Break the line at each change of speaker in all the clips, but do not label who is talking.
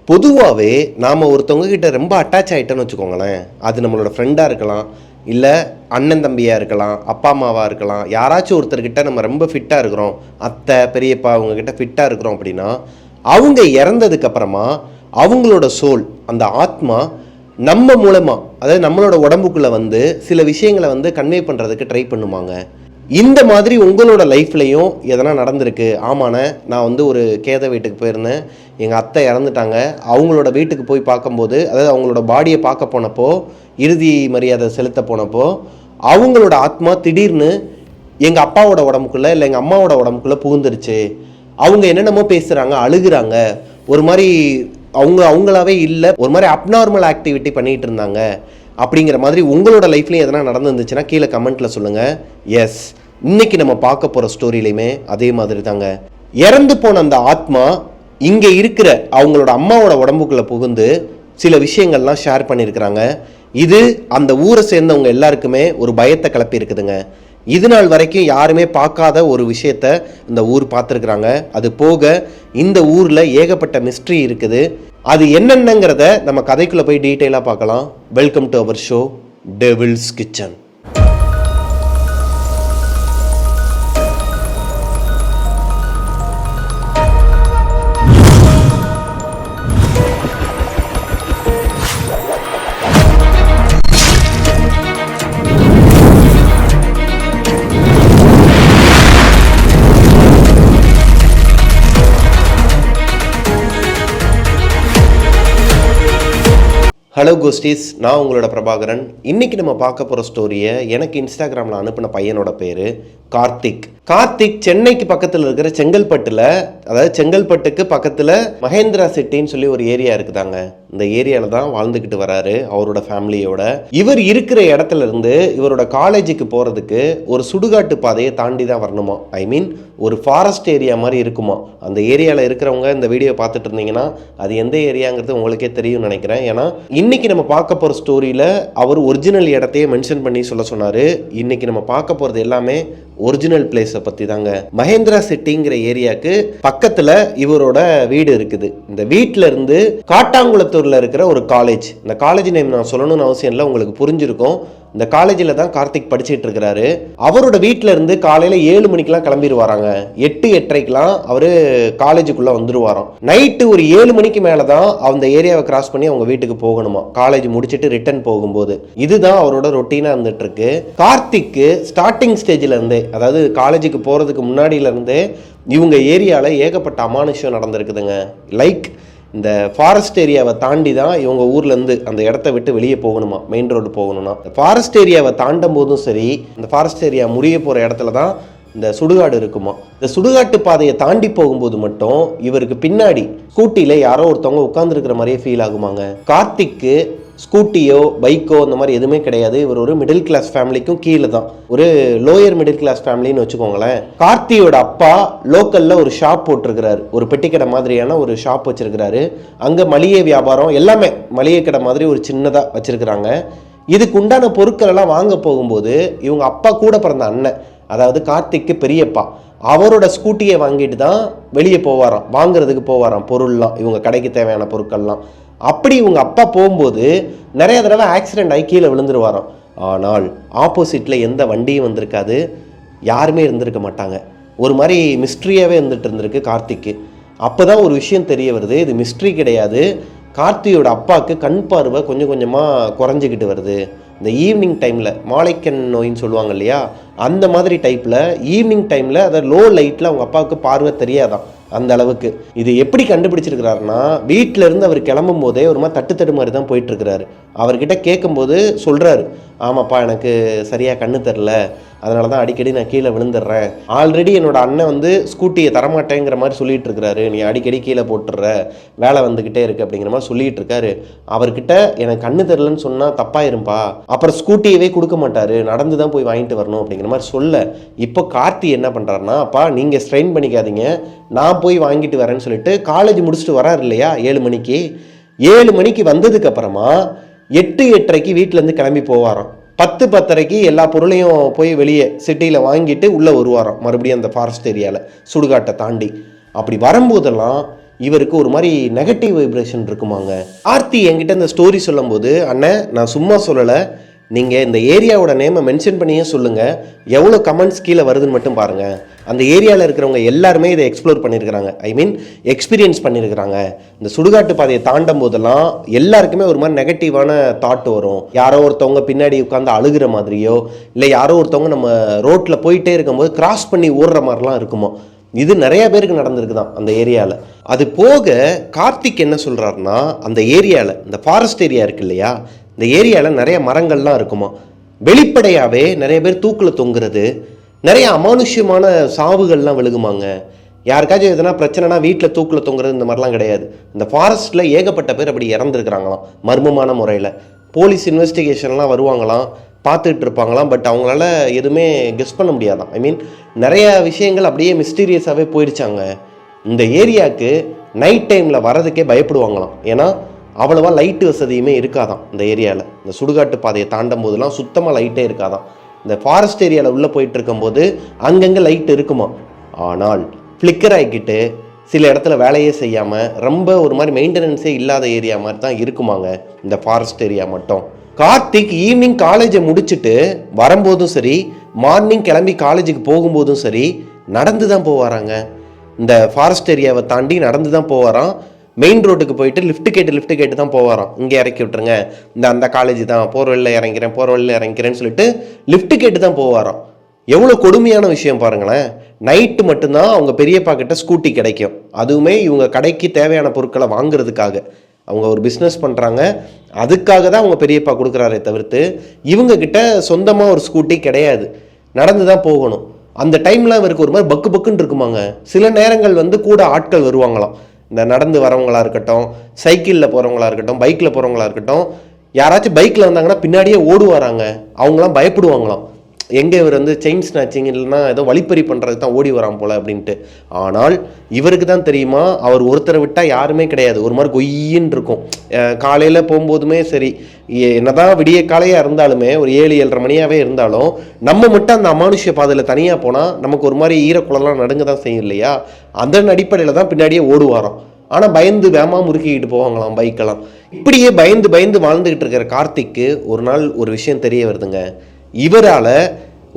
பொதுவாகவே நாம் ஒருத்தவங்க கிட்ட ரொம்ப அட்டாச் ஆகிட்டோன்னு வச்சுக்கோங்களேன். அது நம்மளோட ஃப்ரெண்டாக இருக்கலாம், இல்லை அண்ணன் தம்பியாக இருக்கலாம், அப்பா அம்மாவாக இருக்கலாம். யாராச்சும் ஒருத்தர்கிட்ட நம்ம ரொம்ப ஃபிட்டாக இருக்கிறோம், அத்தை பெரியப்பா அவங்கக்கிட்ட ஃபிட்டாக இருக்கிறோம் அப்படின்னா, அவங்க இறந்ததுக்கப்புறமா அவங்களோட சோல், அந்த ஆத்மா நம்ம மூலமாக, அதாவது நம்மளோட உடம்புக்குள்ளே வந்து சில விஷயங்களை வந்து கன்வே பண்ணுறதுக்கு ட்ரை பண்ணுவாங்க. இந்த மாதிரி உங்களோட லைஃப்லையும் எதனா நடந்திருக்கு? ஆமாண்ணே, நான் வந்து ஒரு கேத வீட்டுக்கு போயிருந்தேன், எங்கள் அத்தை இறந்துட்டாங்க. அவங்களோட வீட்டுக்கு போய் பார்க்கும்போது, அதாவது அவங்களோட பாடியை பார்க்க போனப்போ, இறுதி மரியாதை செலுத்த போனப்போ, அவங்களோட ஆத்மா திடீர்னு எங்கள் அப்பாவோட உடம்புக்குள்ளே இல்லை எங்கள் அம்மாவோட உடம்புக்குள்ளே புகுந்துருச்சு. அவங்க என்னென்னமோ பேசுகிறாங்க, அழுகுறாங்க, ஒரு மாதிரி அவங்களாவே இல்லை, ஒரு மாதிரி அப்நார்மல் ஆக்டிவிட்டி பண்ணிகிட்டு இருந்தாங்க. அப்படிங்கிற மாதிரி உங்களோட லைஃப்லையும் எதனா நடந்துருந்துச்சுன்னா கீழே கமெண்ட்டில் சொல்லுங்கள். எஸ், இன்னைக்கு நம்ம பார்க்க போகிற ஸ்டோரியிலையுமே அதே மாதிரி தாங்க. இறந்து போன அந்த ஆத்மா இங்கே இருக்கிற அவங்களோட அம்மாவோட உடம்புக்குள்ளே புகுந்து சில விஷயங்கள்லாம் ஷேர் பண்ணியிருக்கிறாங்க. இது அந்த ஊரை சேர்ந்தவங்க எல்லாருக்குமே ஒரு பயத்தை கிளப்பி இருக்குதுங்க. இது நாள் வரைக்கும் யாருமே பார்க்காத ஒரு விஷயத்த இந்த ஊர் பார்த்துருக்குறாங்க. அது போக இந்த ஊரில் ஏகப்பட்ட மிஸ்ட்ரி இருக்குது. அது என்னென்னங்கிறத நம்ம கதைக்குள்ளே போய் டீட்டெயிலாக பார்க்கலாம். Welcome to our show Devil's Kitchen. Hello ghosties, நான் உங்களோட பிரபாகரன். இன்றைக்கி நம்ம பார்க்க போகிற ஸ்டோரியை எனக்கு இன்ஸ்டாகிராமில் அனுப்பின பையனோட பேர் கார்த்திக். சென்னைக்கு பக்கத்தில் இருக்கிற செங்கல்பட்டில், அதாவது செங்கல்பட்டுக்கு பக்கத்தில் மகேந்திரா சிட்டின்னு சொல்லி ஒரு ஏரியா இருக்குதாங்க. இந்த ஏரியாவில் தான் வாழ்ந்துக்கிட்டு வராரு அவரோட ஃபேமிலியோட. இவர் இருக்கிற இடத்துல இருந்து இவரோட காலேஜுக்கு போகிறதுக்கு ஒரு சுடுகாட்டு பாதையை தாண்டி தான் வரணுமா. ஐ மீன் ஒரு ஃபாரஸ்ட் ஏரியா மாதிரி இருக்குமா. அந்த ஏரியாவில் இருக்கிறவங்க இந்த வீடியோ பார்த்துட்டு இருந்தீங்கன்னா அது எந்த ஏரியாங்கிறது உங்களுக்கே தெரியும்னு நினைக்கிறேன். ஏன்னா இன்னைக்கு நம்ம பார்க்க போகிற ஸ்டோரியில் அவர் ஒரிஜினல் இடத்தையே மென்ஷன் பண்ணி சொல்ல சொன்னார். இன்னைக்கு நம்ம பார்க்க போகிறது எல்லாமே ஒரிஜினல் பிளேஸை பற்றி தாங்க. மகேந்திரா சிட்டிங்கிற ஏரியாவுக்கு பக்கத்தில் இவரோட வீடு இருக்குது. இந்த வீட்டில் இருந்து காட்டாங்குளத்தூரில் இருக்கிற ஒரு காலேஜ், இந்த காலேஜ் நேம் நான் சொல்லணும்னு அவசியம் இல்லை, உங்களுக்கு புரிஞ்சிருக்கும். இந்த காலேஜில் தான் கார்த்திக் படிச்சுட்டு இருக்கிறாரு. அவரோட வீட்டில் இருந்து காலையில் 7 மணிக்கெலாம் கிளம்பிடுவாராங்க. 8-8:30 அவர் காலேஜுக்குள்ளே வந்துடுவாராம். நைட்டு ஒரு 7 மணிக்கு மேலே தான் அந்த ஏரியாவை கிராஸ் பண்ணி அவங்க வீட்டுக்கு போகணுமா, காலேஜ் முடிச்சுட்டு ரிட்டர்ன் போகும்போது. இதுதான் அவரோட ரொட்டீனாக இருந்துட்டு இருக்கு. கார்த்திக்கு ஸ்டார்டிங் ஸ்டேஜில் இருந்தே, அதாவது காலேஜுக்கு போகிறதுக்கு முன்னாடியிலேருந்தே இவங்க ஏரியாவில் ஏகப்பட்ட அமானுஷம் நடந்திருக்குதுங்க. லைக் இந்த ஃபாரஸ்ட் ஏரியாவை தாண்டி தான் இவங்க ஊர்லேருந்து அந்த இடத்த விட்டு வெளியே போகணுமா, மெயின் ரோடு போகணும்னா. ஃபாரஸ்ட் ஏரியாவை தாண்டும் போதும் சரி, இந்த ஃபாரஸ்ட் ஏரியா முடிய போகிற இடத்துல தான் இந்த சுடுகாடு இருக்குமா. இந்த சுடுகாட்டு பாதையை தாண்டி போகும்போது மட்டும் இவருக்கு பின்னாடி ஸ்கூட்டியில் யாரோ ஒருத்தவங்க உட்காந்துருக்கிற மாதிரியே ஃபீல் ஆகுமாங்க. கார்த்திக்கு ஸ்கூட்டியோ பைக்கோ இந்த மாதிரி எதுவுமே கிடையாது. இவர் ஒரு மிடில் கிளாஸ் ஃபேமிலிக்கும் கீழே தான், ஒரு லோயர் மிடில் கிளாஸ் ஃபேமிலின்னு வச்சுக்கோங்களேன். கார்த்தியோட அப்பா லோக்கலில் ஒரு ஷாப் போட்டிருக்கிறாரு, ஒரு பெட்டிக்கடை மாதிரியான ஒரு ஷாப் வச்சிருக்கிறாரு. அங்கே மளிகை வியாபாரம் எல்லாமே மளிகை கடை மாதிரி ஒரு சின்னதாக வச்சிருக்கிறாங்க. இதுக்கு உண்டான பொருட்கள் எல்லாம் வாங்க போகும்போது இவங்க அப்பா கூட பிறந்த அண்ணன், அதாவது கார்த்திக்கு பெரியப்பா, அவரோட ஸ்கூட்டியை வாங்கிட்டு தான் வெளியே போவாராம், வாங்குறதுக்கு போவாராம் பொருள்லாம், இவங்க கடைக்கு தேவையான பொருட்கள்லாம். அப்படி இவங்க அப்பா போகும்போது நிறைய தடவை ஆக்சிடென்ட் ஆகி கீழே விழுந்துருவாராம். ஆனால் ஆப்போசிட்டில் எந்த வண்டியும் வந்திருக்காது, யாருமே இருந்திருக்க மாட்டாங்க. ஒரு மாதிரி மிஸ்ட்ரியாகவே இருந்திருக்கு கார்த்திக்கு. அப்போ தான் ஒரு விஷயம் தெரிய வருது, இது மிஸ்ட்ரி கிடையாது, கார்த்தியோட அப்பாவுக்கு கண் பார்வை கொஞ்சம் கொஞ்சமாக குறைஞ்சிக்கிட்டு வருது. இந்த ஈவினிங் டைமில் மாலைக்கண் நோயின்னு சொல்லுவாங்க இல்லையா, அந்த மாதிரி டைப்பில் ஈவினிங் டைமில் அதை லோ லைட்டில் அவங்க அப்பாவுக்கு பார்வை தெரியாதான் அந்த அளவுக்கு. இது எப்படி கண்டுபிடிச்சிருக்கிறாருன்னா, வீட்டில இருந்து அவர் கிளம்பும் போதே ஒரு மாதிரி தட்டு மாதிரி தான் போயிட்டு இருக்கிறாரு. அவர்கிட்ட கேட்கும்போது சொல்றாரு, ஆமாப்பா எனக்கு சரியா கண்ணு தெரில, அதனால தான் அடிக்கடி நான் கீழே விழுந்துடுறேன். ஆல்ரெடி என்னோட அண்ணன் வந்து ஸ்கூட்டியை தரமாட்டேங்கிற மாதிரி சொல்லிட்டு இருக்கிறாரு, நீ அடிக்கடி கீழே போட்டுடுற, வேலை வந்துக்கிட்டே இருக்கு அப்படிங்கிற மாதிரி சொல்லிட்டு இருக்காரு. அவர்கிட்ட எனக்கு கண்ணு தெரிலன்னு சொன்னால் தப்பாயிரும்பா, அப்புறம் ஸ்கூட்டியவே கொடுக்க மாட்டாரு, நடந்து தான் போய் வாங்கிட்டு வரணும் அப்படிங்கிற மாதிரி சொல்ல. இப்போ கார்த்தி என்ன பண்ணுறாருன்னா, அப்பா நீங்கள் ஸ்ட்ரெயின் பண்ணிக்காதீங்க, நான் போய் வாங்கிட்டு வரேன்னு சொல்லிட்டு காலேஜ் முடிச்சுட்டு வராரு இல்லையா 7 மணிக்கு. 7 மணிக்கு வந்ததுக்கு அப்புறமா 8-8:30 வீட்டிலேருந்து கிளம்பி போவாராம். 10-10:30 எல்லா பொருளையும் போய் வெளியே சிட்டியில் வாங்கிட்டு உள்ளே வருவாராம், மறுபடியும் அந்த ஃபாரஸ்ட் ஏரியாவில் சுடுகாட்டை தாண்டி. அப்படி வரும்போதெல்லாம் இவருக்கு ஒரு மாதிரி நெகட்டிவ் வைப்ரேஷன் இருக்குமாங்க. ஆர்த்தி என்கிட்ட இந்த ஸ்டோரி சொல்லும்போது, அண்ணன் நான் சும்மா சொல்லலை, நீங்கள் இந்த ஏரியாவோட நேமை மென்ஷன் பண்ணியே சொல்லுங்கள், எவ்வளோ கமெண்ட்ஸ் கீழே வருதுன்னு மட்டும் பாருங்கள். அந்த ஏரியாவில் இருக்கிறவங்க எல்லாருமே இதை எக்ஸ்ப்ளோர் பண்ணியிருக்கிறாங்க, எக்ஸ்பீரியன்ஸ் பண்ணியிருக்கிறாங்க. இந்த சுடுகாட்டு பாதையை தாண்டும் போதெல்லாம் எல்லாருக்குமே ஒரு மாதிரி நெகட்டிவான தாட் வரும். யாரோ ஒருத்தவங்க பின்னாடி உட்காந்து அழுகிற மாதிரியோ, இல்லை யாரோ ஒருத்தவங்க நம்ம ரோட்டில் போயிட்டே இருக்கும்போது கிராஸ் பண்ணி ஓடுற மாதிரிலாம் இருக்குமோ. இது நிறைய பேருக்கு நடந்திருக்குதான் அந்த ஏரியாவில். அது போக கார்த்திக் என்ன சொல்கிறாருன்னா, அந்த ஏரியாவில் இந்த ஃபாரஸ்ட் ஏரியா இருக்கு இல்லையா, இந்த ஏரியாவில் நிறைய மரங்கள்லாம் இருக்குமா. வெளிப்படையாகவே நிறைய பேர் தூக்கில் தொங்குறது, நிறைய அமானுஷ்யமான சாவுகள்லாம் விழுகுமாங்க. யாருக்காச்சும் எதனா பிரச்சனைனா வீட்டில் தூக்கில் தொங்குறது இந்த மாதிரிலாம் கிடையாது. இந்த ஃபாரஸ்ட்டில் ஏகப்பட்ட பேர் அப்படி இறந்துருக்குறாங்களாம் மர்மமான முறையில். போலீஸ் இன்வெஸ்டிகேஷன்லாம் வருவாங்களாம், பார்த்துட்டு இருப்பாங்களாம். பட் அவங்களால எதுவுமே கெஸ் பண்ண முடியாதான். நிறைய விஷயங்கள் அப்படியே மிஸ்டீரியஸாகவே போயிடுச்சாங்க. இந்த ஏரியாவுக்கு நைட் டைமில் வரதுக்கே பயப்படுவாங்களாம். ஏன்னா அவ்வளோவா லைட்டு வசதியுமே இருக்காதான் இந்த ஏரியாவில். இந்த சுடுகாட்டு பாதையை தாண்டும் போதெல்லாம் சுத்தமாக லைட்டே இருக்காதான். இந்த ஃபாரஸ்ட் ஏரியாவில் உள்ளே போயிட்டு இருக்கும்போது அங்கங்கே லைட் இருக்குமா, ஆனால் ஃப்ளிக்கர் ஆகிக்கிட்டு சில இடத்துல வேலையே செய்யாமல் ரொம்ப ஒரு மாதிரி மெயின்டெனன்ஸே இல்லாத ஏரியா மாதிரி தான் இருக்குமாங்க இந்த ஃபாரஸ்ட் ஏரியா மட்டும். கார்த்திக் ஈவினிங் காலேஜை முடிச்சுட்டு வரும்போதும் சரி, மார்னிங் கிளம்பி காலேஜுக்கு போகும்போதும் சரி, நடந்து தான் போவாராங்க. இந்த ஃபாரஸ்ட் ஏரியாவை தாண்டி நடந்து தான் போவாராம். மெயின் ரோட்டுக்கு போயிட்டு லிஃப்ட் கேட்டு தான் போவாராம். இங்கே இறக்கி விட்டுருங்க, அந்த காலேஜ் தான், போகிற வழியில் இறங்கிறேன்னு சொல்லிட்டு லிஃப்ட் கேட்டு தான் போவாராம். எவ்வளோ கொடுமையான விஷயம் பாருங்களேன். நைட்டு மட்டும்தான் அவங்க பெரியப்பா கிட்ட ஸ்கூட்டி கிடைக்கும், அதுவுமே இவங்க கடைக்கு தேவையான பொருட்களை வாங்குறதுக்காக. அவங்க ஒரு பிஸ்னஸ் பண்ணுறாங்க, அதுக்காக தான் அவங்க பெரியப்பா கொடுக்குறாரே தவிர்த்து இவங்க கிட்ட சொந்தமாக ஒரு ஸ்கூட்டி கிடையாது, நடந்து தான் போகணும். அந்த டைமில் அவருக்கு ஒரு மாதிரி பக்கு பக்குன்னு இருக்குமாங்க. சில நேரங்கள் கூட ஆட்கள் வருவாங்களாம், இந்த நடந்து வரவங்களா இருக்கட்டும், சைக்கிளில் போகிறவங்களா இருக்கட்டும், பைக்கில் போகிறவங்களா இருக்கட்டும். யாராச்சும் பைக்கில் வந்தாங்கன்னா பின்னாடியே ஓடுவாராங்க. அவங்களாம் பயப்படுவாங்களாம், எங்கே இவர் செயின் ஸ்நாச்சிங் இல்லைன்னா ஏதோ வழிப்பறி பண்ணுறதுக்கு தான் ஓடி வரான் போல் அப்படின்ட்டு. ஆனால் இவருக்கு தான் தெரியுமா, அவர் ஒருத்தரை விட்டால் யாருமே கிடையாது. ஒரு மாதிரி கொய்யின்னு இருக்கும். காலையில் போகும்போதுமே சரி, என்னதான் விடிய காலையாக இருந்தாலுமே ஒரு 7-7:30 மணியாகவே இருந்தாலும் நம்ம மட்டும் அந்த அமானுஷ்ய பாதையில் தனியாக போனால் நமக்கு ஒரு மாதிரி ஈரக்குளம்லாம் நடுங்க தான் செய்யும் இல்லையா. அதன் அடிப்படையில் தான் பின்னாடியே ஓடுவாராம். ஆனால் பயந்து வேகமாக முறுக்கிக்கிட்டு போவாங்களாம் பைக்கெல்லாம். இப்படியே பயந்து பயந்து வாழ்ந்துக்கிட்டு இருக்கிற கார்த்திக்கு ஒரு நாள் ஒரு விஷயம் தெரிய வருதுங்க. இவரால்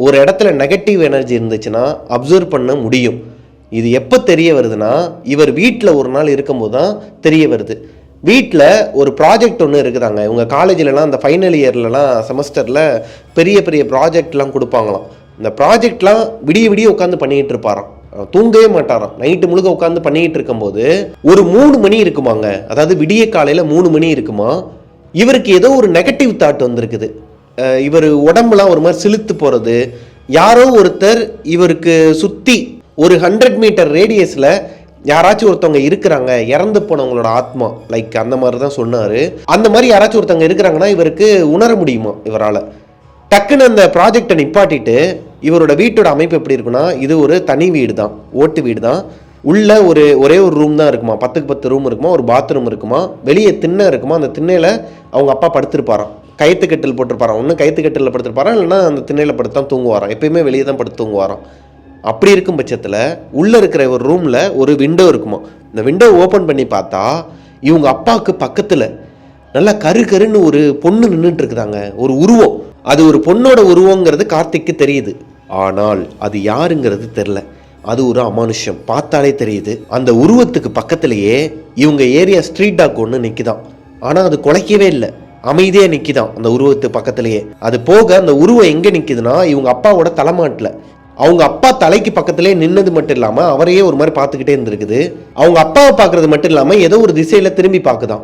ஒரு இடத்துல நெகட்டிவ் எனர்ஜி இருந்துச்சுன்னா அப்சர்வ் பண்ண முடியும். இது எப்போ தெரிய வருதுன்னா, இவர் வீட்டில் ஒரு நாள் இருக்கும்போது தான் தெரிய வருது. வீட்டில் ஒரு ப்ராஜெக்ட் ஒன்று இருக்குதாங்க. இவங்க காலேஜிலலாம் அந்த ஃபைனல் இயர்லலாம் செமஸ்டரில் பெரிய பெரிய ப்ராஜெக்ட்லாம் கொடுப்பாங்களாம். இந்த ப்ராஜெக்ட்லாம் விடிய விடிய உட்காந்து பண்ணிக்கிட்டு இருப்பாராம், தூங்கவே மாட்டாராம். நைட்டு முழுக்க உட்காந்து பண்ணிக்கிட்டு இருக்கும்போது ஒரு 3 மணி இருக்குமாங்க, அதாவது விடிய காலையில் 3 மணி இருக்குமா, இவருக்கு ஏதோ ஒரு நெகட்டிவ் தாட் வந்திருக்குது. இவர் உடம்புலாம் ஒரு மாதிரி சிலுத்து போகிறது, யாரோ ஒருத்தர் இவருக்கு சுற்றி ஒரு 100 மீட்டர் ரேடியஸில் யாராச்சும் ஒருத்தவங்க இருக்கிறாங்க, இறந்து போனவங்களோட ஆத்மா, லைக் அந்த மாதிரி தான் சொன்னார். அந்த மாதிரி யாராச்சும் ஒருத்தவங்க இருக்கிறாங்கன்னா இவருக்கு உணர முடியுமா இவரால். டக்குன்னு அந்த ப்ராஜெக்டை நிப்பாட்டிட்டு, இவரோட வீட்டோட அமைப்பு எப்படி இருக்குன்னா, இது ஒரு தனி வீடு தான், ஓட்டு வீடு தான். உள்ள ஒரே ஒரு ரூம் தான் இருக்குமா, 10க்கு 10 ரூம் இருக்குமா, ஒரு பாத்ரூம் இருக்குமா, வெளியே திண்ணை இருக்குமா. அந்த திண்ணையில் அவங்க அப்பா படுத்திருப்பாராம், கயிற்றுக்கட்டில் போட்டிருப்பாராம். ஒன்று கயிற்றுக்கட்டில் படுத்திருப்பாராம், இல்லைன்னா அந்த திண்ணையில் படுத்து தான் தூங்குவாராம். எப்பயுமே வெளியே தான் படுத்து தூங்குவாராம். அப்படி இருக்கும் பட்சத்தில் உள்ளே இருக்கிற ஒரு ரூமில் ஒரு விண்டோ இருக்குமா. இந்த விண்டோ ஓப்பன் பண்ணி பார்த்தா இவங்க அப்பாவுக்கு பக்கத்தில் நல்லா கருன்னு ஒரு பொண்ணு நின்றுட்டு இருக்குதாங்க, ஒரு உருவம். அது ஒரு பொண்ணோட உருவங்கிறது கார்த்திக்கு தெரியுது, ஆனால் அது யாருங்கிறது தெரில. அது ஒரு அமானுஷ்யம், பார்த்தாலே தெரியுது. அந்த உருவத்துக்கு பக்கத்திலேயே இவங்க ஏரியா ஸ்ட்ரீட் டாக் ஒன்று நிற்குதான். ஆனால் அது குலைக்கவே இல்லை, அமைதியாக நிற்கிதான் அந்த உருவத்துக்கு பக்கத்திலேயே. அது போக அந்த உருவம் எங்கே நிற்கிதுன்னா, இவங்க அப்பாவோட தலைமாட்டில். அவங்க அப்பா தலைக்கு பக்கத்திலே நின்னது மட்டும் இல்லாமல் அவரையே ஒரு மாதிரி பார்த்துக்கிட்டே இருந்திருக்குது. அவங்க அப்பாவை பார்க்கறது மட்டும் இல்லாமல் ஏதோ ஒரு திசையில் திரும்பி பார்க்குதான்.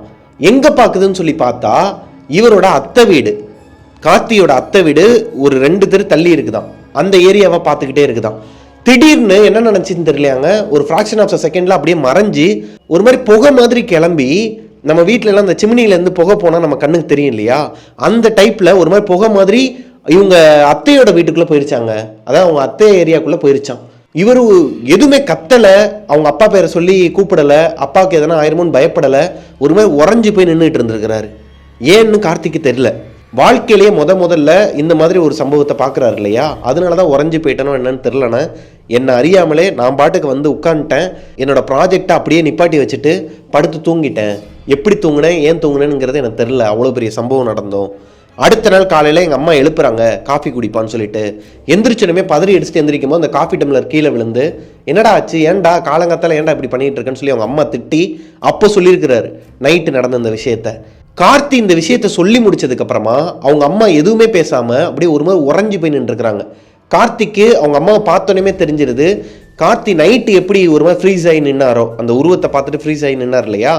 எங்கே பார்க்குதுன்னு சொல்லி பார்த்தா இவரோட அத்தை வீடு, கார்த்தியோட அத்தை வீடு ஒரு 2 தெரு தள்ளி இருக்குதான். அந்த ஏரியாவை பார்த்துக்கிட்டே இருக்குதான். திடீர்னு என்ன நினச்சின்னு தெரியலையாங்க, ஒரு ஃப்ராக்ஷன் ஆஃப் செகண்டில் அப்படியே மறைஞ்சி ஒரு மாதிரி புகை மாதிரி கிளம்பி, நம்ம வீட்டிலலாம் அந்த சிம்னிலேருந்து புகை போனால் நம்ம கண்ணுக்கு தெரியும் இல்லையா, அந்த டைப்பில் ஒரு மாதிரி புகை மாதிரி இவங்க அத்தையோட வீட்டுக்குள்ளே போயிருச்சாங்க. அதான் அவங்க அத்தை ஏரியாக்குள்ளே போயிருச்சான். இவர் எதுவுமே கத்தலை, அவங்க அப்பா பேரை சொல்லி கூப்பிடலை, அப்பாவுக்கு எதனா ஆயிருமோன்னு பயப்படலை, ஒரு மாதிரி உறைஞ்சி போய் நின்றுட்டு இருந்திருக்கிறாரு. ஏன்னு கார்த்திக்கு தெரியல. வாழ்க்கையிலேயே முதல்ல இந்த மாதிரி ஒரு சம்பவத்தை பார்க்குறாரு இல்லையா, அதனால தான் உறைஞ்சி போயிட்டனோ என்னன்னு தெரிலண்ணே. என்னை அறியாமலே நான் பாட்டுக்கு வந்து உட்காந்துட்டேன், என்னோட ப்ராஜெக்டை அப்படியே நிப்பாட்டி வச்சுட்டு படுத்து தூங்கிட்டேன். எப்படி தூங்கினேன், ஏன் தூங்கினேங்கிறது எனக்கு தெரில. அவ்வளோ பெரிய சம்பவம் நடந்தோம். அடுத்த நாள் காலையில் எங்கள் அம்மா எழுப்புறாங்க காஃபி குடிப்பான்னு சொல்லிட்டு. எந்திரிச்சோடனே பதறி அடிச்சுட்டு எந்திரிக்கும் போது அந்த காஃபி டம்ளர் கீழே விழுந்து, என்னடா ஆச்சு, ஏன்டா காலங்காத்தால ஏன்டா இப்படி பண்ணிட்டு இருக்கேன்னு சொல்லி அவங்க அம்மா திட்டி அப்போ சொல்லியிருக்கிறாரு நைட்டு நடந்த இந்த விஷயத்த. கார்த்தி இந்த விஷயத்த சொல்லி முடிச்சதுக்கு அப்புறமா அவங்க அம்மா எதுவுமே பேசாம அப்படியே ஒரு மாதிரி உறைஞ்சி போய் நின்றுருக்குறாங்க. கார்த்திக்கு அவங்க அம்மாவை பார்த்தோன்னே தெரிஞ்சிருது. கார்த்தி நைட்டு எப்படி ஒரு மாதிரி ஃப்ரீஸ் ஆகி நின்னாரோ, அந்த உருவத்தை பார்த்துட்டு ஃப்ரீஸ் ஆகி நின்னார் இல்லையா,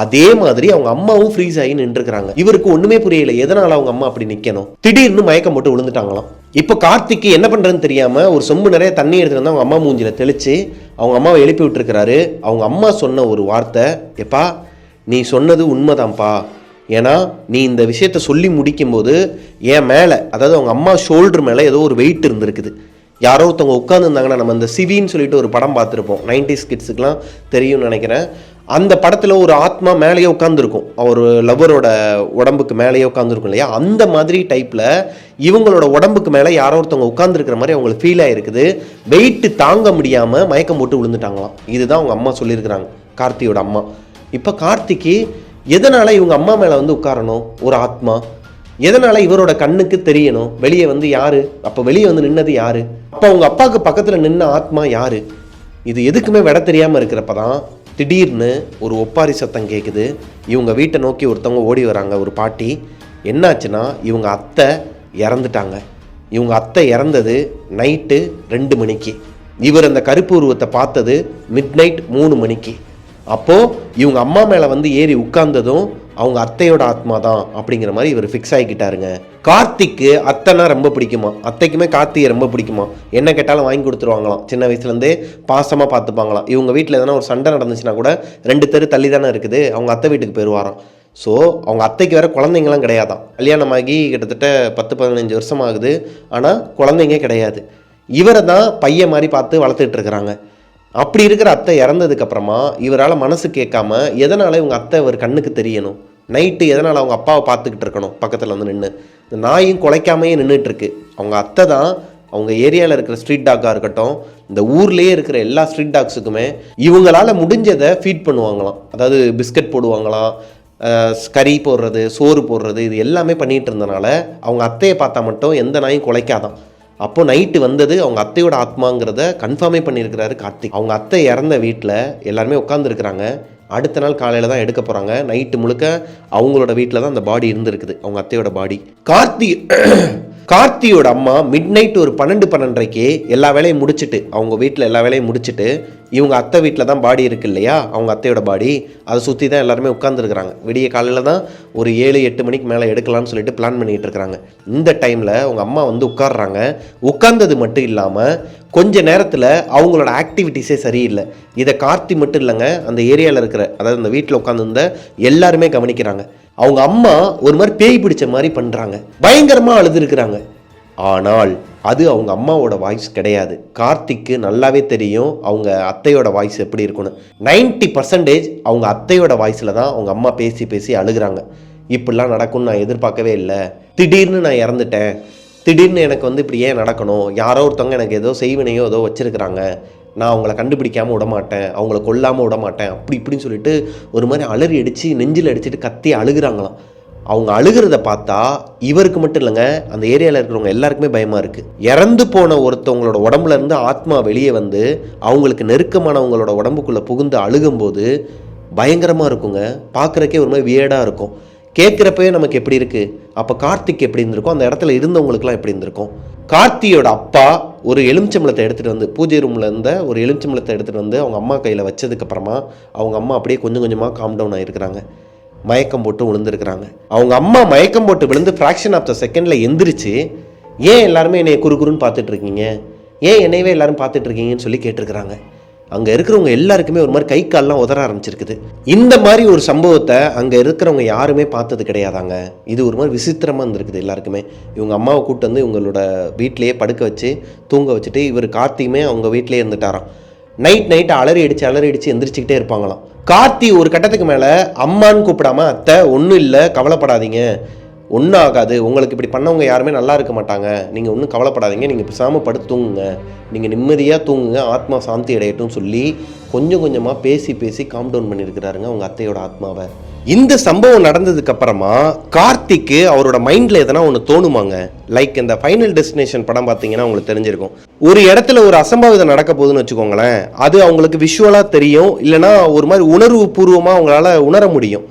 அதே மாதிரி அவங்க அம்மாவும் ஃப்ரீஸ் ஆகி நின்றுருக்குறாங்க. இவருக்கு ஒண்ணுமே புரியல, எதனால அவங்க அம்மா அப்படி நிக்கணும். திடீர்னு மயக்கம் போட்டு விழுந்துட்டாங்களாம். இப்போ கார்த்திக்கு என்ன பண்றதுன்னு தெரியாம ஒரு சொம்பு நிறைய தண்ணி எடுத்துட்டு வந்து அவங்க அம்மா மூஞ்சில தெளிச்சு அவங்க அம்மாவை எழுப்பி விட்டுருக்கிறாரு. அவங்க அம்மா சொன்ன ஒரு வார்த்தை, எப்பா நீ சொன்னது உண்மைதான்ப்பா, ஏன்னா நீ இந்த விஷயத்த சொல்லி முடிக்கும்போது என் மேலே, அதாவது அவங்க அம்மா ஷோல்டர் மேலே ஏதோ ஒரு வெயிட் இருந்திருக்குது. யாரோ ஒருத்தவங்க உட்காந்துருந்தாங்கன்னா, நம்ம இந்த சிவின்னு சொல்லிட்டு ஒரு படம் பார்த்துருப்போம், 90s கிட்ஸுக்கெலாம் தெரியும்னு நினைக்கிறேன். அந்த படத்தில் ஒரு ஆத்மா மேலேயே உட்காந்துருக்கும், ஒரு லவ்வரோட உடம்புக்கு மேலேயே உட்காந்துருக்கும் இல்லையா, அந்த மாதிரி டைப்பில் இவங்களோட உடம்புக்கு மேலே யாரோ ஒருத்தவங்க உட்காந்துருக்கிற மாதிரி அவங்களுக்கு ஃபீல் ஆகிருக்குது. வெயிட்டு தாங்க முடியாமல் மயக்கம் போட்டு விழுந்துட்டாங்களாம். இதுதான் அவங்க அம்மா சொல்லியிருக்கிறாங்க, கார்த்தியோட அம்மா. இப்போ கார்த்திக்கு எதனால் இவங்க அம்மா மேலே வந்து உட்காரணும் ஒரு ஆத்மா, எதனால் இவரோட கண்ணுக்கு தெரியணும் வெளியே வந்து யாரு, அப்போ வெளியே வந்து நின்னது யாரு, அப்போ அவங்க அப்பாவுக்கு பக்கத்தில் நின்ன ஆத்மா யாரு, இது எதுக்குமே விட தெரியாமல் இருக்கிறப்ப தான் திடீர்னு ஒரு ஒப்பாரி சத்தம் கேட்குது. இவங்க வீட்டை நோக்கி ஒருத்தவங்க ஓடி வராங்க, ஒரு பாட்டி. என்னாச்சுன்னா இவங்க அத்தை இறந்துட்டாங்க. இவங்க அத்தை இறந்தது நைட்டு 2 மணிக்கு. இவர் அந்த கருப்பு உருவத்தை பார்த்தது மிட்நைட் 3 மணிக்கு. அப்போது இவங்க அம்மா மேலே வந்து ஏறி உட்கார்ந்ததும் அவங்க அத்தையோட ஆத்மா தான் அப்படிங்கிற மாதிரி இவர் ஃபிக்ஸ் ஆகிக்கிட்டாருங்க. கார்த்திக்கு அத்தைனா ரொம்ப பிடிக்குமா, அத்தைக்குமே கார்த்திகை ரொம்ப பிடிக்குமா, என்ன கேட்டாலும் வாங்கி கொடுத்துருவாங்களாம். சின்ன வயசுலேருந்தே பாசமாக பார்த்துப்பாங்களாம். இவங்க வீட்டில் எதனா ஒரு சண்டை நடந்துச்சுன்னா கூட 2 தெரு தள்ளி தானே இருக்குது, அவங்க அத்தை வீட்டுக்கு போயிடுவாராம். ஸோ அவங்க அத்தைக்கு வேறு குழந்தைங்களாம் கிடையாதான். கல்யாணமாகி கிட்டத்தட்ட 10-15 வருஷம் ஆகுது, ஆனால் குழந்தைங்க கிடையாது. இவரை தான் பையன் மாதிரி பார்த்து வளர்த்துட்டு இருக்கிறாங்க. அப்படி இருக்கிற அத்தை இறந்ததுக்கப்புறமா இவரால் மனசு கேட்காம, எதனால் இவங்க அத்தை ஒரு கண்ணுக்கு தெரியணும், நைட்டு எதனால் அவங்க அப்பாவை பார்த்துக்கிட்டு இருக்கணும் பக்கத்தில் வந்து நின்று, இந்த நாயும் குலைக்காமையே நின்றுட்டுருக்கு. அவங்க அத்தை தான் அவங்க ஏரியாவில் இருக்கிற ஸ்ட்ரீட் டாக்காக இருக்கட்டும், இந்த ஊர்லேயே இருக்கிற எல்லா ஸ்ட்ரீட் டாக்ஸுக்குமே இவங்களால் முடிஞ்சதை ஃபீட் பண்ணுவாங்களாம். அதாவது பிஸ்கட் போடுவாங்களாம், கறி போடுறது, சோறு போடுறது, இது எல்லாமே பண்ணிகிட்டு இருந்தனால அவங்க அத்தையை பார்த்தா மட்டும் எந்த நாயும் குலைக்காதான். அப்போ நைட்டு வந்தது அவங்க அத்தையோட ஆத்மாங்கிறத கன்ஃபார்மே பண்ணியிருக்கிறாரு கார்த்திக். அவங்க அத்தை இறந்த வீட்டில் எல்லாருமே உட்காந்துருக்குறாங்க. அடுத்த நாள் காலையில் தான் எடுக்க போகிறாங்க. நைட்டு முழுக்க அவங்களோட வீட்டில் தான் அந்த பாடி இருந்திருக்குது, அவங்க அத்தையோட பாடி. கார்த்தியோட அம்மா மிட்நைட் ஒரு 12-12:30க்கு எல்லா வேலையும் முடிச்சுட்டு, அவங்க வீட்டில் எல்லா வேலையும் முடிச்சுட்டு, இவங்க அத்தை வீட்டில் தான் பாடி இருக்கு இல்லையா, அவங்க அத்தையோட பாடி, அதை சுற்றி தான் எல்லாருமே உட்காந்துருக்குறாங்க. விடிய காலையில் தான் ஒரு 7-8 மணிக்கு மேலே எடுக்கலாம்னு சொல்லிட்டு பிளான் பண்ணிகிட்டு இருக்கிறாங்க. இந்த டைமில் அவங்க அம்மா வந்து உட்காடுறாங்க. உட்கார்ந்தது மட்டும் இல்லாமல் கொஞ்ச நேரத்தில் அவங்களோட ஆக்டிவிட்டீஸே சரியில்லை. இதை கார்த்தி மட்டும் இல்லைங்க, அந்த ஏரியாவில் இருக்கிற, அதாவது அந்த வீட்டில் உட்காந்துருந்த எல்லாருமே கவனிக்கிறாங்க. அவங்க அம்மா ஒரு மாதிரி பேய் பிடிச்ச மாதிரி பண்ணுறாங்க, பயங்கரமாக அழுதுருக்குறாங்க. ஆனால் அது அவங்க அம்மாவோட வாய்ஸ் கிடையாது. கார்த்திக்கு நல்லாவே தெரியும் அவங்க அத்தையோட வாய்ஸ் எப்படி இருக்குன்னு. 90% அவங்க அத்தையோட வாய்ஸில் தான் அவங்க அம்மா பேசி பேசி அழுகிறாங்க. இப்படிலாம் நடக்கும்னு நான் எதிர்பார்க்கவே இல்லை, திடீர்னு நான் இறந்துட்டேன், திடீர்னு எனக்கு வந்து இப்படி ஏன் நடக்கணும், யாரோ ஒருத்தவங்க எனக்கு ஏதோ செய்வினையோ ஏதோ வச்சுருக்கிறாங்க, நான் அவங்கள கண்டுபிடிக்காமல் விடமாட்டேன், அவங்கள கொல்லாமல் விடமாட்டேன், அப்படி இப்படின்னு சொல்லிட்டு ஒரு மாதிரி அலறி அடித்து நெஞ்சில் அடிச்சுட்டு கத்தி அழுகிறாங்களாம். அவங்க அழுகிறத பார்த்தா இவருக்கு மட்டும் இல்லைங்க, அந்த ஏரியாவில் இருக்கிறவங்க எல்லாருக்குமே பயமாக இருக்குது. இறந்து போன ஒருத்தவங்களோட உடம்புல இருந்து ஆத்மா வெளியே வந்து அவங்களுக்கு நெருக்கமானவங்களோட உடம்புக்குள்ளே புகுந்து அழுகும்போது பயங்கரமாக இருக்குங்க. பார்க்குறக்கே ஒரு மாதிரி வியர்டாக இருக்கும். கேட்குறப்பவே நமக்கு எப்படி இருக்குது, அப்போ கார்த்திக் எப்படி இருந்திருக்கும், அந்த இடத்துல இருந்தவங்களுக்குலாம் எப்படி இருந்திருக்கும். கார்த்தியோட அப்பா ஒரு எலுமிச்சம்பழத்தை எடுத்துகிட்டு வந்து, பூஜை ரூமில் இருந்த ஒரு எலுமிச்சம்பழத்தை எடுத்துகிட்டு வந்து அவங்க அம்மா கையில் வச்சதுக்கப்புறமா அவங்க அம்மா அப்படியே கொஞ்சம் கொஞ்சமாக காம் டவுன் ஆகிருக்கிறாங்க, மயக்கம் போட்டு விழுந்துருக்கிறாங்க. அவங்க அம்மா மயக்கம் போட்டு விழுந்து ஃப்ராக்ஷன் ஆஃப் த செகண்டில் எந்திரிச்சு, ஏன் எல்லாருமே என்னை குறுகுறுன்னு பார்த்துட்டு இருக்கீங்க, ஏன் என்னையவே எல்லாரும் பார்த்துட்டு இருக்கீங்கன்னு சொல்லி கேட்டிருக்கிறாங்க. அங்கே இருக்கிறவங்க எல்லாருக்குமே ஒரு மாதிரி கை கால்லாம் உதற ஆரம்பிச்சிருக்குது. இந்த மாதிரி ஒரு சம்பவத்தை அங்கே இருக்கிறவங்க யாருமே பார்த்தது கிடையாதாங்க. இது ஒரு மாதிரி விசித்திரமாக இருந்திருக்குது எல்லாருக்குமே. இவங்க அம்மாவை கூப்பிட்டு வந்து இவங்களோட வீட்டிலேயே படுக்க வச்சு தூங்க வச்சுட்டு இவர் கார்த்தியுமே அவங்க வீட்டிலேயே இருந்துட்டாராம். நைட் அலறி அடித்து எந்திரிச்சிக்கிட்டே இருப்பாங்களாம். கார்த்தி ஒரு கட்டத்துக்கு மேலே அம்மான்னு கூப்பிடாம, அத்தை ஒன்றும் இல்லை கவலைப்படாதீங்க, ஒன்றும் ஆகாது, உங்களுக்கு இப்படி பண்ணவங்க யாருமே நல்லா இருக்க மாட்டாங்க, நீங்கள் ஒன்றும் கவலைப்படாதீங்க, நீங்கள் பேசாமல் படுத்து தூங்குங்க, நீங்கள் நிம்மதியாக தூங்குங்க, ஆத்மா சாந்தி அடையட்டும் சொல்லி கொஞ்சம் கொஞ்சமாக பேசி பேசி காம் டவுன் பண்ணியிருக்கிறாருங்க அவங்க அத்தையோட ஆத்மாவை. இந்த சம்பவம் நடந்ததுக்கு அப்புறமா கார்த்திக்கு அவரோட மைண்டில் எதனா ஒன்று தோணுமாங்க. லைக் இந்த ஃபைனல் டெஸ்டினேஷன் படம் பார்த்தீங்கன்னா உங்களுக்கு தெரிஞ்சிருக்கும். ஒரு இடத்துல ஒரு அசம்பாவிதம் நடக்க போகுதுன்னு வச்சுக்கோங்களேன், அது அவங்களுக்கு விஷுவலாக தெரியும், இல்லைனா ஒரு மாதிரி உணர்வு பூர்வமாக அவங்களால உணர முடியும்.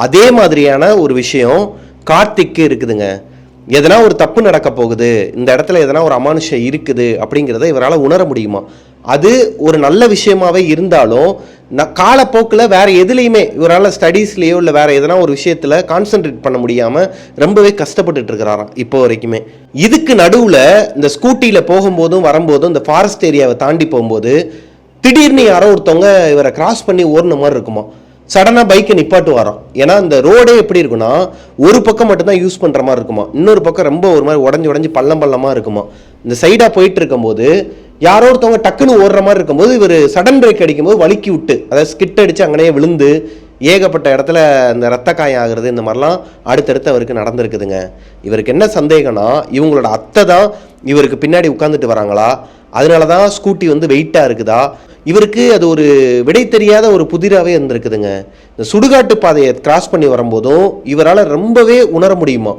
அதே மாதிரியான ஒரு விஷயம் கார்த்திக்கு இருக்குதுங்க. எதனா ஒரு தப்பு நடக்க போகுது, இந்த இடத்துல எதனா ஒரு அமானுஷம் இருக்குது அப்படிங்கிறத இவரால் உணர முடியுமா. அது ஒரு நல்ல விஷயமாவே இருந்தாலும் காலப்போக்கில் வேற எதுலையுமே இவரால் ஸ்டடீஸ்லேயோ இல்லை வேற எதனா ஒரு விஷயத்தில் கான்சென்ட்ரேட் பண்ண முடியாமல் ரொம்பவே கஷ்டப்பட்டுட்டு இருக்கிறாராம் இப்போ வரைக்குமே. இதுக்கு நடுவில் இந்த ஸ்கூட்டியில் போகும்போதும் வரும்போதும் இந்த ஃபாரஸ்ட் ஏரியாவை தாண்டி போகும்போது திடீர்னு யாரோ ஒருத்தவங்க இவரை கிராஸ் பண்ணி ஓடுன மாதிரி இருக்குமா. சடனாக பைக்கை நிப்பாட்டு வரோம். ஏன்னா இந்த ரோடே எப்படி இருக்குன்னா ஒரு பக்கம் மட்டும்தான் யூஸ் பண்ணுற மாதிரி இருக்குமா, இன்னொரு பக்கம் ரொம்ப ஒரு மாதிரி உடஞ்சி பள்ளமாக இருக்குமா. இந்த சைடாக போயிட்டு இருக்கும்போது யாரோ ஒருத்தவங்க டக்குன்னு ஓடுற மாதிரி இருக்கும்போது இவர் சடன் பிரேக் அடிக்கும்போது வலிக்கி விட்டு, அதாவது ஸ்கிட் அடித்து அங்கேயே விழுந்து ஏகப்பட்ட இடத்துல இந்த ரத்த காயம் ஆகுறது, இந்த மாதிரிலாம் அடுத்தடுத்து அவருக்கு நடந்திருக்குதுங்க. இவருக்கு என்ன சந்தேகம்னா இவங்களோட அத்தை தான் இவருக்கு பின்னாடி உட்காந்துட்டு வராங்களா, அதனால தான் ஸ்கூட்டி வந்து வெயிட்டாக இருக்குதா, இவருக்கு அது ஒரு விடை தெரியாத ஒரு புதிராகவே இருந்திருக்குதுங்க. இந்த சுடுகாட்டு பாதையை கிராஸ் பண்ணி வரும்போதும் இவரால் ரொம்பவே உணர முடியுமா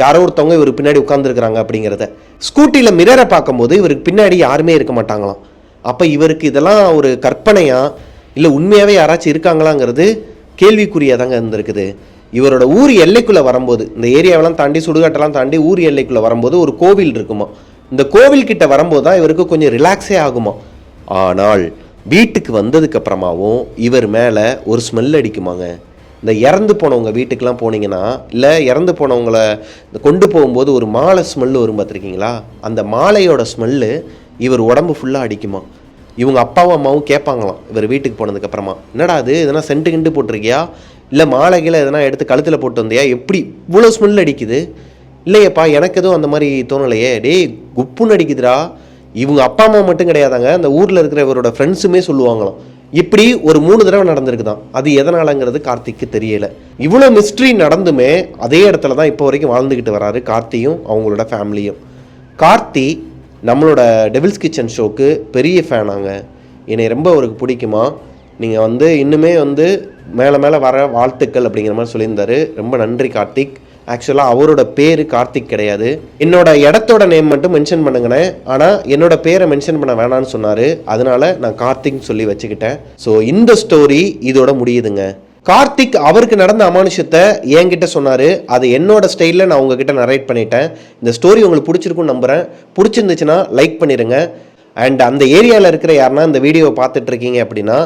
யாரோ ஒருத்தவங்க இவர் பின்னாடி உட்காந்துருக்குறாங்க அப்படிங்கிறத. ஸ்கூட்டியில் மிரரை பார்க்கும்போது இவருக்கு பின்னாடி யாருமே இருக்க மாட்டாங்களாம். அப்போ இவருக்கு இதெல்லாம் ஒரு கற்பனையா இல்லை உண்மையாகவே யாராச்சும் இருக்காங்களாங்கிறது கேள்விக்குறியாக தாங்க இருந்திருக்குது. இவரோட ஊர் எல்லைக்குள்ளே வரும்போது, இந்த ஏரியாவெல்லாம் தாண்டி சுடுகாட்டெல்லாம் தாண்டி ஊர் எல்லைக்குள்ளே வரும்போது ஒரு கோவில் இருக்குமா. இந்த கோவில் கிட்ட வரும்போது தான் இவருக்கு கொஞ்சம் ரிலாக்ஸே ஆகுமா. ஆனால் வீட்டுக்கு வந்ததுக்கு அப்புறமாவும் இவர் மேலே ஒரு ஸ்மெல் அடிக்குமாங்க. இந்த இறந்து போனவங்க வீட்டுக்கெலாம் போனீங்கன்னா, இல்லை இறந்து போனவங்கள கொண்டு போகும்போது ஒரு மாலை ஸ்மெல்லு வரும் பார்த்துருக்கீங்களா, அந்த மாலையோட ஸ்மெல்லு இவர் உடம்பு ஃபுல்லாக அடிக்குமா. இவங்க அப்பாவும் அம்மாவும் கேட்பாங்களாம் இவர் வீட்டுக்கு போனதுக்கப்புறமா, என்னடா அது எதனா சென்ட்டு கிண்டு போட்டிருக்கியா, இல்லை மாலைகளை எதனா எடுத்து கழுத்தில் போட்டு வந்தியா, எப்படி இவ்வளோ ஸ்மெல் அடிக்குது. இல்லையப்பா எனக்கு எதுவும் அந்த மாதிரி தோணலையே, டேய் குப்புன்னு அடிக்குதுடா. இவங்க அப்பா அம்மா மட்டும் கிடையாதாங்க, அந்த ஊரில் இருக்கிற இவரோட ஃப்ரெண்ட்ஸுமே சொல்லுவாங்களாம். இப்படி ஒரு 3 தடவை நடந்திருக்குதான். அது எதனாலங்கிறது கார்த்திக்கு தெரியல. இவ்வளோ மிஸ்ட்ரி நடந்துமே அதே இடத்துல தான் இப்போ வரைக்கும் வாழ்ந்துக்கிட்டு வராரு கார்த்தியும் அவங்களோட ஃபேமிலியும். கார்த்தி நம்மளோட டெவில்ஸ் கிச்சன் ஷோக்கு பெரிய ஃபேனாங்க. என்னை ரொம்ப அவருக்கு பிடிக்குமா. நீங்கள் வந்து இன்னுமே வந்து மேலே மேலே வர வாழ்த்துக்கள் அப்படிங்கிற மாதிரி சொல்லியிருந்தாரு. ரொம்ப நன்றி கார்த்திக். ஆக்சுவலாக அவரோட பேர் கார்த்திக் கிடையாது. என்னோட இடத்தோட நேம் மட்டும் மென்ஷன் பண்ணுங்கண்ணே, ஆனால் என்னோட பேரை மென்ஷன் பண்ண வேணான்னு சொன்னார். அதனால நான் கார்த்திக் சொல்லி வச்சுக்கிட்டேன். ஸோ இந்த ஸ்டோரி இதோட முடியுதுங்க. கார்த்திக் அவருக்கு நடந்த அமானுஷத்தை என்கிட்ட சொன்னார். அது என்னோட ஸ்டைலில் நான் உங்ககிட்ட நரேட் பண்ணிட்டேன். இந்த ஸ்டோரி உங்களுக்கு பிடிச்சிருக்குன்னு நம்புகிறேன். பிடிச்சிருந்துச்சுன்னா லைக் பண்ணிடுங்க. அண்ட் அந்த ஏரியாவில் இருக்கிற யாருன்னா இந்த வீடியோவை பார்த்துட்ருக்கீங்க அப்படின்னா,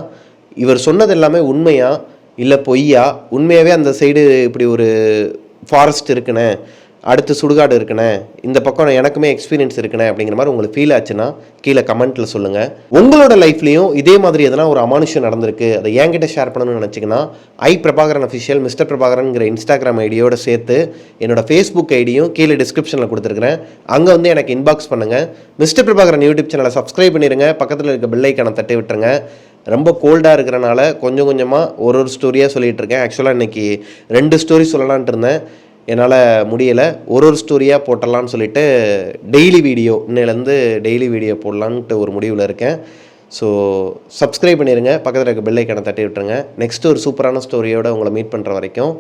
இவர் சொன்னது எல்லாமே உண்மையா இல்லை பொய்யா, உண்மையாகவே அந்த சைடு இப்படி ஒரு ஃபாரஸ்ட் இருக்குண்ணே, அடுத்து சுடுகாடு இருக்குண்ணே, இந்த பக்கம் எனக்குமே எக்ஸ்பீரியன்ஸ் இருக்குண்ணே அப்படிங்கிற மாதிரி உங்களுக்கு ஃபீல் ஆச்சுன்னா கீழே கமெண்ட்டில் சொல்லுங்கள். உங்களோட லைஃப்லையும் இதே மாதிரி எதனா ஒரு அமானுஷம் நடந்திருக்கு, அதை என்கிட்ட ஷேர் பண்ணணும்னு நினச்சிங்கன்னா பிரபாகரன் அஃபிஷியல் மிஸ்டர் பிரபாகரன்ங்கிற இன்ஸ்டாகிராம் ஐடியோட சேர்த்து என்னோட ஃபேஸ்புக் ஐடியும் கீழே டிஸ்கிரிப்ஷனில் கொடுத்துருக்குறேன். அங்கே வந்து எனக்கு இன்பாக்ஸ் பண்ணுங்கள். மிஸ்டர் பிரபாகரன் யூடியூப் சேனலை சப்ஸ்கிரைப் பண்ணிடுங்க. பக்கத்தில் இருக்க பெல் ஐக்கானை தட்டி விட்டுருங்க. ரொம்ப கோல்டாக இருக்கிறனால கொஞ்சம் கொஞ்சமாக ஒரு ஸ்டோரியாக சொல்லிகிட்டு இருக்கேன். ஆக்சுவலாக இன்றைக்கி 2 ஸ்டோரி சொல்லலான்ட்டு இருந்தேன், என்னால் முடியலை. ஒரு ஸ்டோரியாக போட்டலான்னு சொல்லிட்டு டெய்லி வீடியோ இன்னிலேருந்து டெய்லி வீடியோ போடலான்ட்டு ஒரு முடிவில் இருக்கேன். ஸோ சப்ஸ்கிரைப் பண்ணிடுங்க, பக்கத்தில் இருக்க பெல் ஐக்கானை தட்டி விட்டுருங்க. நெக்ஸ்ட்டு ஒரு சூப்பரான ஸ்டோரியோடு உங்களை மீட் பண்ணுற வரைக்கும்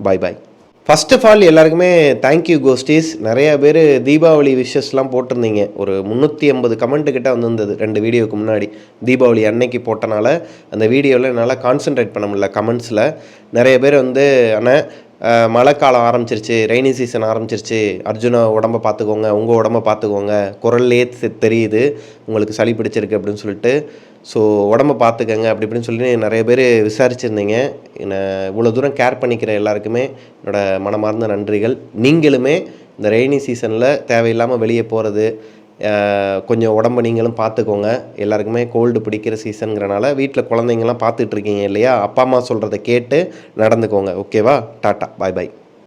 பாய் பாய். ஃபர்ஸ்ட் ஆஃப் ஆல் எல்லாருக்குமே தேங்க்யூ கோஸ்டீஸ். நிறையா பேர் தீபாவளி விஷஸ்லாம் போட்டிருந்தீங்க. ஒரு 380 கமெண்ட்டு கிட்ட வந்திருந்தது 2 வீடியோவுக்கு முன்னாடி. தீபாவளி அன்னைக்கு போட்டனால அந்த வீடியோவில் என்னால் கான்சென்ட்ரேட் பண்ண முடியல. கமெண்ட்ஸில் நிறைய பேர் வந்து ஆனால் மழை காலம் ஆரம்பிச்சிருச்சு, ரெய்னி சீசன் ஆரம்பிச்சிருச்சு, அர்ஜுனா உடம்பை பார்த்துக்கோங்க, உங்கள் உடம்பை பார்த்துக்கோங்க, குரல்லே தெரியுது உங்களுக்கு சளி பிடிச்சிருக்கு அப்படின்னு சொல்லிட்டு, ஸோ உடம்பை பார்த்துக்கங்க அப்படி இப்படின்னு சொல்லி நிறைய பேர் விசாரிச்சுருந்தீங்க. என்னை இவ்வளோ தூரம் கேர் பண்ணிக்கிற எல்லாருக்குமே என்னோடய மனமார்ந்த நன்றிகள். நீங்களுமே இந்த ரெய்னி சீசனில் தேவையில்லாமல் வெளியே போகிறது, கொஞ்சம் உடம்பை நீங்களும் பார்த்துக்கோங்க. எல்லாருக்குமே கோல்டு பிடிக்கிற சீசனுங்கிறனால வீட்டில் குழந்தைங்கள்லாம் பார்த்துட்ருக்கீங்க இல்லையா, அப்பா அம்மா சொல்கிறத கேட்டு நடந்துக்கோங்க. ஓகேவா? டாட்டா, பாய் பாய்.